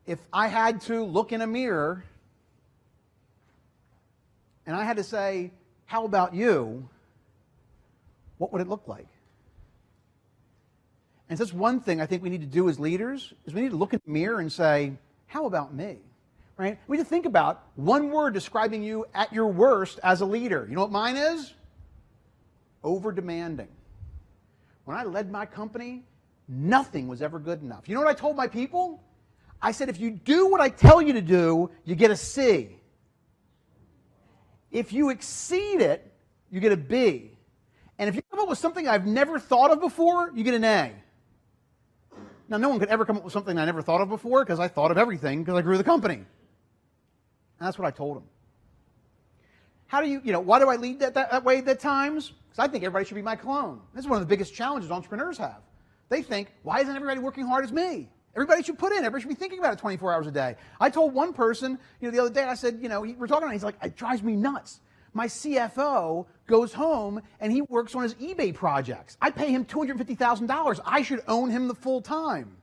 if I had to look in a mirror and I had to say, how about you, what would it look like? And that's one thing I think we need to do as leaders, is we need to look in the mirror and say, how about me? Right? We need to think about one word describing you at your worst as a leader. You know what mine is? Over-demanding. When I led my company, nothing was ever good enough. You know what I told my people? I said, if you do what I tell you to do, you get a C. If you exceed it, you get a B. And if you come up with something I've never thought of before, you get an A. Now, no one could ever come up with something I never thought of before, because I thought of everything because I grew the company. And that's what I told them. How do why do I lead that way at times? Because I think everybody should be my clone. This is one of the biggest challenges entrepreneurs have. They think, why isn't everybody working hard as me? Everybody should put in. Everybody should be thinking about it 24 hours a day. I told one person, the other day, I said, we're talking about it. He's like, it drives me nuts. My CFO goes home and he works on his eBay projects. I pay him $250,000. I should own him the full time.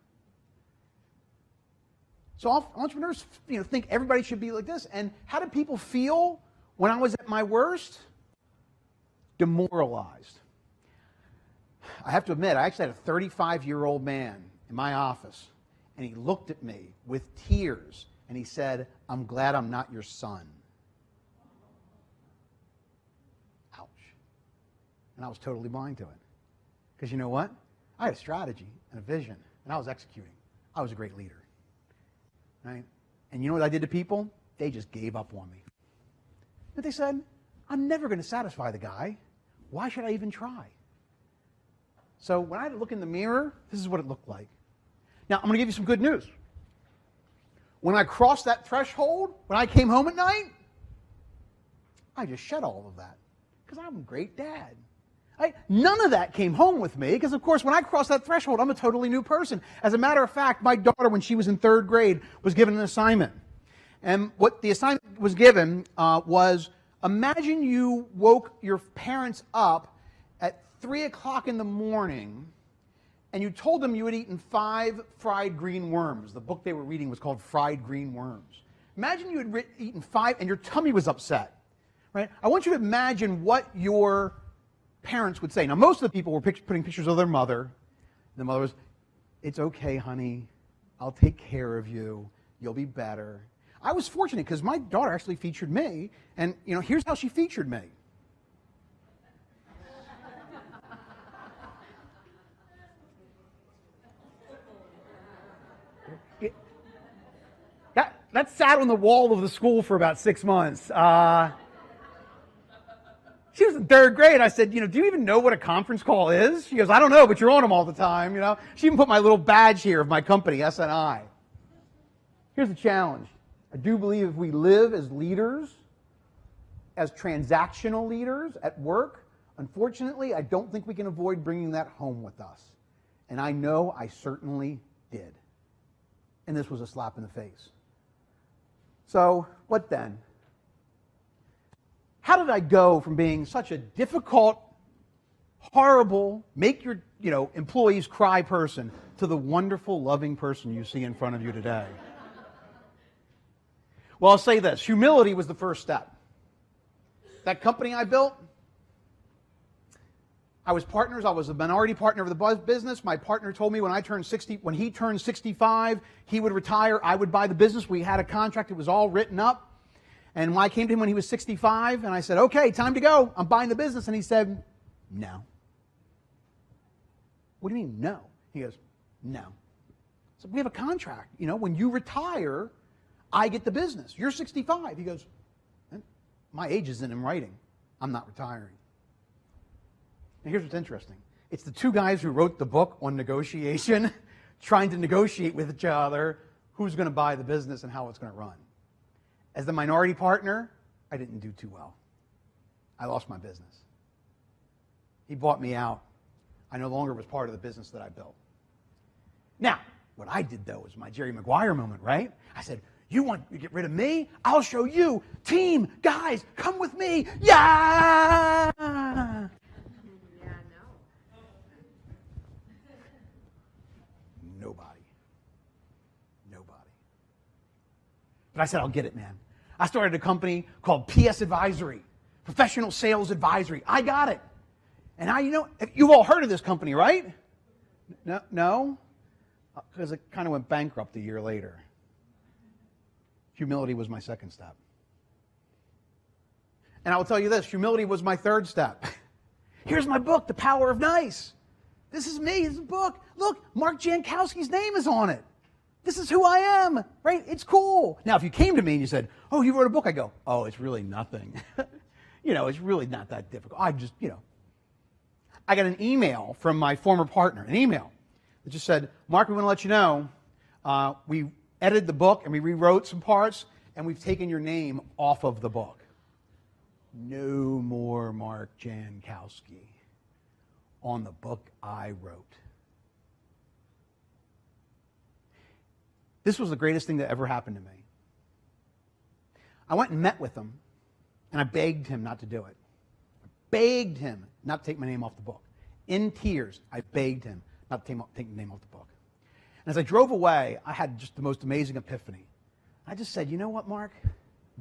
So entrepreneurs, think everybody should be like this. And how did people feel when I was at my worst? Demoralized. I have to admit, I actually had a 35-year-old man in my office, and he looked at me with tears, and he said, "I'm glad I'm not your son." Ouch. And I was totally blind to it. Because you know what? I had a strategy and a vision, and I was executing. I was a great leader. Right? And you know what I did to people? They just gave up on me. But they said, I'm never going to satisfy the guy. Why should I even try? So when I had to look in the mirror, this is what it looked like. Now, I'm going to give you some good news. When I crossed that threshold, when I came home at night, I just shed all of that because I'm a great dad. None of that came home with me because, of course, when I crossed that threshold, I'm a totally new person. As a matter of fact, my daughter, when she was in 3rd grade, was given an assignment. And what the assignment was given was, imagine you woke your parents up at 3 o'clock in the morning and you told them you had eaten 5 fried green worms. The book they were reading was called Fried Green Worms. Imagine you had eaten 5 and your tummy was upset. Right? I want you to imagine what your parents would say. Now, most of the people were putting pictures of their mother. The mother was, "It's okay, honey. I'll take care of you. You'll be better." I was fortunate because my daughter actually featured me, and here's how she featured me. That sat on the wall of the school for about 6 months. She was in 3rd grade. I said, do you even know what a conference call is? She goes, I don't know, but you're on them all the time. She even put my little badge here of my company, SNI. Here's the challenge. I do believe if we live as leaders, as transactional leaders at work, unfortunately, I don't think we can avoid bringing that home with us. And I know I certainly did. And this was a slap in the face. So, what then? How did I go from being such a difficult, horrible, make your employees cry person to the wonderful, loving person you see in front of you today? Well, I'll say this. Humility was the first step. That company I built, I was partners. I was a minority partner of the business. My partner told me when he turned 65, he would retire. I would buy the business. We had a contract. It was all written up. And when I came to him when he was 65, and I said, okay, time to go. I'm buying the business. And he said, no. What do you mean, no? He goes, no. So we have a contract. When you retire, I get the business. You're 65. He goes, my age isn't in writing. I'm not retiring. Now here's what's interesting. It's the 2 guys who wrote the book on negotiation, trying to negotiate with each other who's going to buy the business and how it's going to run. As the minority partner, I didn't do too well. I lost my business. He bought me out. I no longer was part of the business that I built. Now, what I did, though, was my Jerry Maguire moment, right? I said, you want to get rid of me? I'll show you. Team, guys, come with me. Yeah! Nobody. But I said, I'll get it, man. I started a company called PS Advisory, Professional Sales Advisory. I got it. And you've all heard of this company, right? No? Because it kind of went bankrupt a year later. Humility was my second step. And I will tell you this, humility was my third step. Here's my book, The Power of Nice. This is me, this is a book. Look, Mark Jankowski's name is on it. This is who I am, right? It's cool. Now, if you came to me and you said, oh, you wrote a book, I go, oh, it's really nothing. It's really not that difficult. I got an email from my former partner, an email that just said, Mark, we want to let you know, we edited the book and we rewrote some parts and we've taken your name off of the book. No more Mark Jankowski on the book I wrote. This was the greatest thing that ever happened to me. I went and met with him, and I begged him not to do it. I begged him not to take my name off the book. In tears, I begged him not to take the name off the book. And as I drove away, I had just the most amazing epiphany. I just said, you know what, Mark?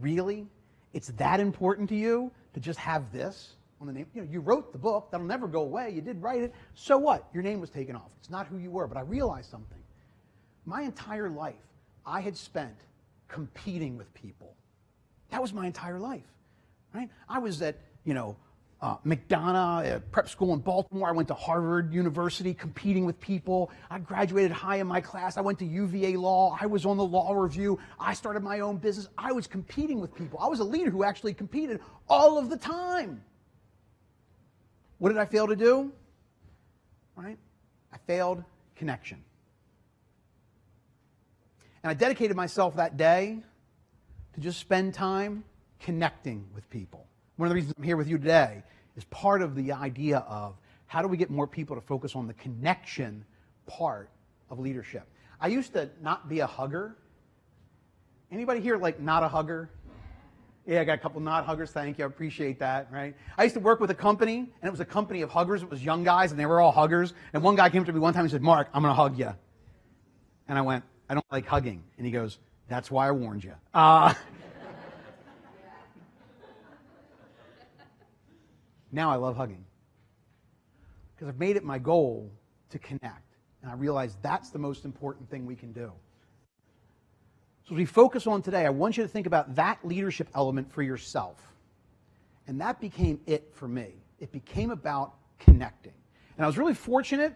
Really? It's that important to you to just have this on the name? You wrote the book. That'll never go away. You did write it. So what? Your name was taken off. It's not who you were. But I realized something. My entire life, I had spent competing with people. That was my entire life, right? I was at, McDonough, a prep school in Baltimore. I went to Harvard University competing with people. I graduated high in my class. I went to UVA Law. I was on the law review. I started my own business. I was competing with people. I was a leader who actually competed all of the time. What did I fail to do? Right? I failed connection. And I dedicated myself that day to just spend time connecting with people. One of the reasons I'm here with you today is part of the idea of how do we get more people to focus on the connection part of leadership. I used to not be a hugger. Anybody here not a hugger? Yeah, I got a couple not huggers. Thank you. I appreciate that, right? I used to work with a company, and it was a company of huggers. It was young guys, and they were all huggers. And one guy came to me one time and said, Mark, I'm going to hug you. And I went, I don't like hugging. And he goes, that's why I warned you. Now I love hugging. Because I've made it my goal to connect. And I realize that's the most important thing we can do. So as we focus on today, I want you to think about that leadership element for yourself. And that became it for me. It became about connecting. And I was really fortunate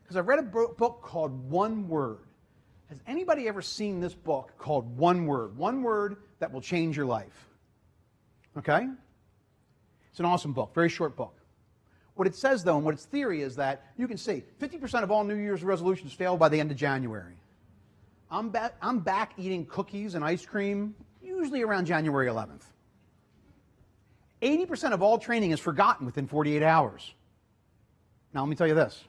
because I read a book called One Word. Has anybody ever seen this book called One Word? One word that will change your life. Okay? It's an awesome book, very short book. What it says, though, and what its theory is that you can see 50% of all New Year's resolutions fail by the end of January. I'm back eating cookies and ice cream, usually around January 11th. 80% of all training is forgotten within 48 hours. Now, let me tell you this.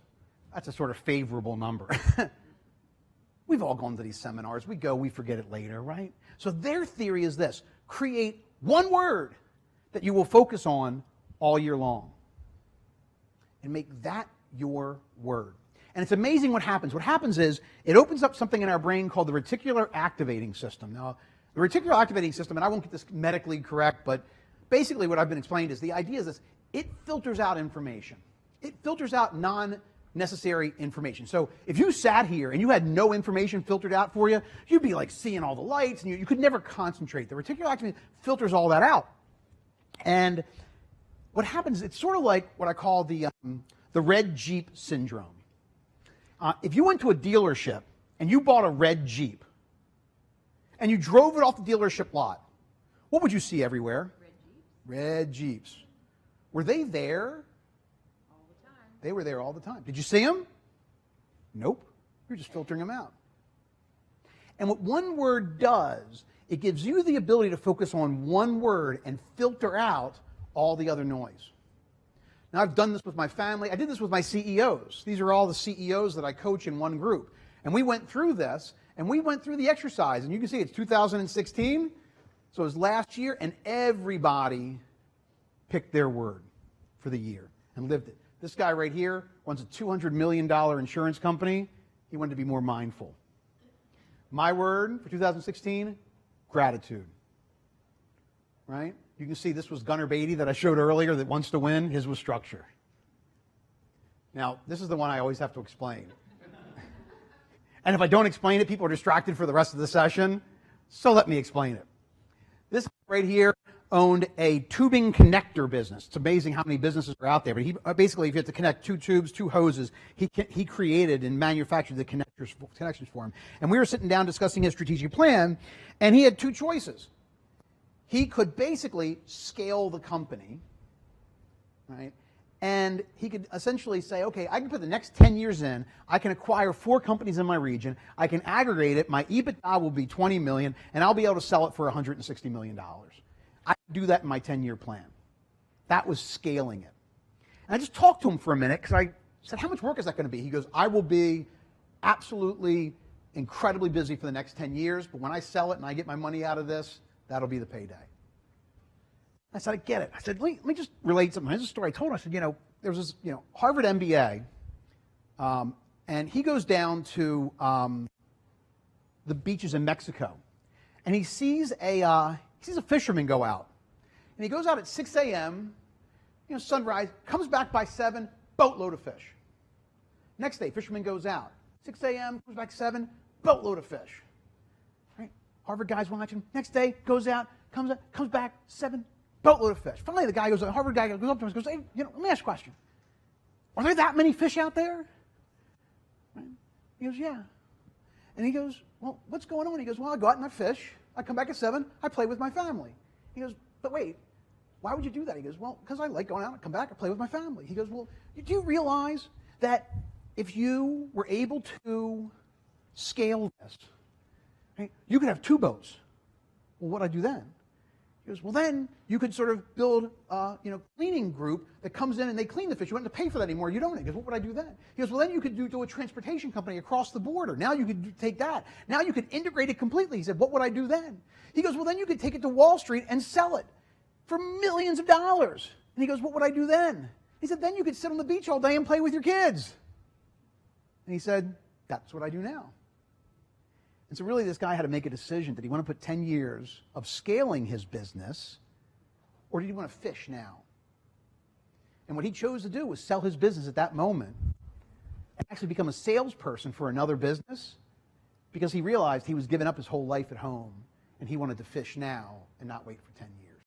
That's a sort of favorable number. We've all gone to these seminars. We go, we forget it later, right? So their theory is this. Create one word that you will focus on all year long. And make that your word. And it's amazing what happens. What happens is it opens up something in our brain called the reticular activating system. Now, the reticular activating system, and I won't get this medically correct, but basically what I've been explained is the idea is this. It filters out information. It filters out non-necessary information. So if you sat here and you had no information filtered out for you, you'd be like seeing all the lights and you could never concentrate. The reticular activating filters all that out. And what happens, it's sort of like what I call the red Jeep syndrome. If you went to a dealership and you bought a red Jeep and you drove it off the dealership lot, what would you see everywhere? Red Jeeps. Were they there? All the time. They were there all the time. Did you see them? Nope. You're just filtering them out. And what one word does, it gives you the ability to focus on one word and filter out all the other noise. Now, I've done this with my family. I did this with my CEOs. These are all the CEOs that I coach in one group. And we went through this, and we went through the exercise. And you can see it's 2016, so it was last year, and everybody picked their word for the year and lived it. This guy right here runs a $200 million insurance company. He wanted to be more mindful. My word for 2016, gratitude. Right? You can see this was Gunnar Beatty that I showed earlier that wants to win. His was structure. Now, this is the one I always have to explain. And if I don't explain it, people are distracted for the rest of the session. So let me explain it. This right here owned a tubing connector business. It's amazing how many businesses are out there. But he basically, if you have to connect two tubes, two hoses, he created and manufactured the connections for him. And we were sitting down discussing his strategic plan, and he had two choices. He could basically scale the company, right? And he could essentially say, okay, I can put the next 10 years in, I can acquire 4 companies in my region, I can aggregate it, my EBITDA will be 20 million, and I'll be able to sell it for $160 million. I can do that in my 10-year plan. That was scaling it. And I just talked to him for a minute because I said, how much work is that going to be? He goes, I will be absolutely incredibly busy for the next 10 years, but when I sell it and I get my money out of this, that'll be the payday. I said, I get it. I said, let me just relate something. Here's a story I told him. I said, there was this, Harvard MBA, and he goes down to the beaches in Mexico, and he sees a fisherman go out. And he goes out at 6 a.m., sunrise, comes back by 7, boatload of fish. Next day, fisherman goes out. 6 a.m., comes back 7, boatload of fish. Right? Harvard guy's watching. Next day, goes out, comes back, 7, boatload of fish. Finally, the Harvard guy goes up to him and goes, hey, let me ask you a question. Are there that many fish out there? Right? He goes, yeah. And he goes, well, what's going on? He goes, well, I go out and I fish. I come back at 7, I play with my family. He goes, but wait, why would you do that? He goes, well, because I like going out, I come back, I play with my family. He goes, well, do you realize that if you were able to scale this, right, you could have 2 boats. Well, what do I do then? He goes, well, then you could sort of build a cleaning group that comes in and they clean the fish. You don't have to pay for that anymore. You don't. He goes, what would I do then? He goes, well, then you could do a transportation company across the border. Now you could take that. Now you could integrate it completely. He said, what would I do then? He goes, well, then you could take it to Wall Street and sell it for millions of dollars. And he goes, what would I do then? He said, then you could sit on the beach all day and play with your kids. And he said, that's what I do now. And so really this guy had to make a decision. Did he want to put 10 years of scaling his business, or did he want to fish now? And what he chose to do was sell his business at that moment and actually become a salesperson for another business, because he realized he was giving up his whole life at home and he wanted to fish now and not wait for 10 years.